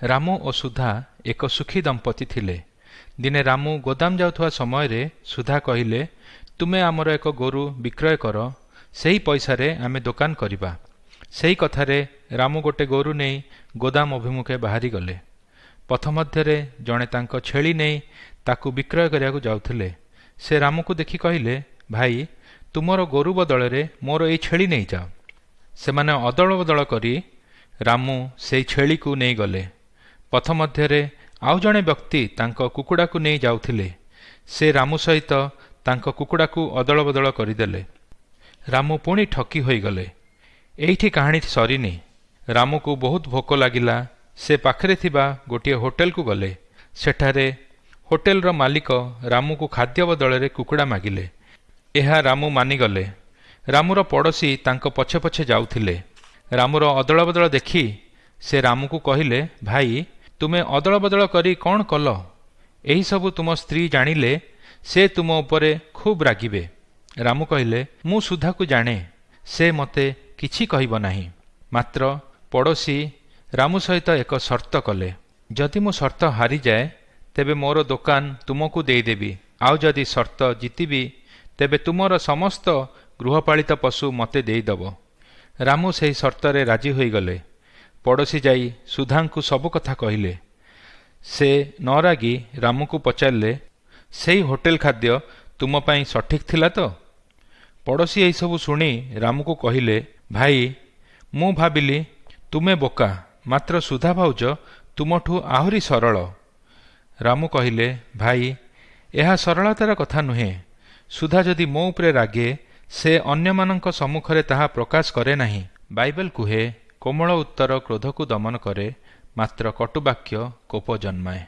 ରାମୁ ଓ ସୁଧା ଏକ ସୁଖୀ ଦମ୍ପତି ଥିଲେ। ଦିନେ ରାମୁ ଗୋଦାମ ଯାଉଥିବା ସମୟରେ ସୁଧା କହିଲେ, ତୁମେ ଆମର ଏକ ଗୋରୁ ବିକ୍ରୟ କର, ସେହି ପଇସାରେ ଆମେ ଦୋକାନ କରିବା। ସେହି କଥାରେ ରାମୁ ଗୋଟିଏ ଗୋରୁ ନେଇ ଗୋଦାମ ଅଭିମୁଖେ ବାହାରିଗଲେ। ପଥ ମଧ୍ୟରେ ଜଣେ ତାଙ୍କ ଛେଳି ନେଇ ତାକୁ ବିକ୍ରୟ କରିବାକୁ ଯାଉଥିଲେ। ସେ ରାମୁକୁ ଦେଖି କହିଲେ, ଭାଇ, ତୁମର ଗୋରୁ ବଦଳରେ ମୋର ଏଇ ଛେଳି ନେଇଯାଅ। ସେମାନେ ଅଦଳ ବଦଳ କରି ରାମୁ ସେହି ଛେଳିକୁ ନେଇଗଲେ। ପଥ ମଧ୍ୟରେ ଆଉ ଜଣେ ବ୍ୟକ୍ତି ତାଙ୍କ କୁକୁଡ଼ାକୁ ନେଇ ଯାଉଥିଲେ। ସେ ରାମୁ ସହିତ ତାଙ୍କ କୁକୁଡ଼ାକୁ ଅଦଳ ବଦଳ କରିଦେଲେ। ରାମୁ ପୁଣି ଠକି ହୋଇଗଲେ। ଏଇଠି କାହାଣୀ ସରିନି। ରାମୁକୁ ବହୁତ ଭୋକ ଲାଗିଲା। ସେ ପାଖରେ ଥିବା ଗୋଟିଏ ହୋଟେଲକୁ ଗଲେ। ସେଠାରେ ହୋଟେଲର ମାଲିକ ରାମୁକୁ ଖାଦ୍ୟ ବଦଳରେ କୁକୁଡ଼ା ମାଗିଲେ। ଏହା ରାମୁ ମାନିଗଲେ। ରାମୁର ପଡ଼ୋଶୀ ତାଙ୍କ ପଛେ ପଛେ ଯାଉଥିଲେ। ରାମୁର ଅଦଳ ବଦଳ ଦେଖି ସେ ରାମୁକୁ କହିଲେ, ଭାଇ, ତୁମେ ଅଦଳ ବଦଳ କରି କ'ଣ କଲ? ଏହିସବୁ ତୁମ ସ୍ତ୍ରୀ ଜାଣିଲେ ସେ ତୁମ ଉପରେ ଖୁବ୍ ରାଗିବେ। ରାମୁ କହିଲେ, ମୁଁ ସୁଧାକୁ ଜାଣେ, ସେ ମୋତେ କିଛି କହିବ ନାହିଁ। ମାତ୍ର ପଡ଼ୋଶୀ ରାମୁ ସହିତ ଏକ ସର୍ତ୍ତ କଲେ। ଯଦି ମୁଁ ସର୍ତ୍ତ ହାରିଯାଏ ତେବେ ମୋର ଦୋକାନ ତୁମକୁ ଦେଇଦେବି, ଆଉ ଯଦି ସର୍ତ୍ତ ଜିତିବି ତେବେ ତୁମର ସମସ୍ତ ଗୃହପାଳିତ ପଶୁ ମୋତେ ଦେଇଦେବ। ରାମୁ ସେହି ସର୍ତ୍ତରେ ରାଜି ହୋଇଗଲେ। ପଡ଼ୋଶୀ ଯାଇ ସୁଧାଙ୍କୁ ସବୁ କଥା କହିଲେ। ସେ ନ ରାଗି ରାମୁକୁ ପଚାରିଲେ, ସେହି ହୋଟେଲ ଖାଦ୍ୟ ତୁମ ପାଇଁ ସଠିକ୍ ଥିଲା ତ? ପଡ଼ୋଶୀ ଏହିସବୁ ଶୁଣି ରାମୁକୁ କହିଲେ, ଭାଇ, ମୁଁ ଭାବିଲି ତୁମେ ବୋକା, ମାତ୍ର ସୁଧା ଭାଉଜ ତୁମଠୁ ଆହୁରି ସରଳ। ରାମୁ କହିଲେ, ଭାଇ, ଏହା ସରଳତାର କଥା ନୁହେଁ। ସୁଧା ଯଦି ମୋ ଉପରେ ରାଗେ ସେ ଅନ୍ୟମାନଙ୍କ ସମ୍ମୁଖରେ ତାହା ପ୍ରକାଶ କରେ ନାହିଁ। ବାଇବେଲ କୁହେ, କୋମଳ ଉତ୍ତର କ୍ରୋଧକୁ ଦମନ କରେ, ମାତ୍ର କଟୁବାକ୍ୟ କୋପ ଜନ୍ମାଏ।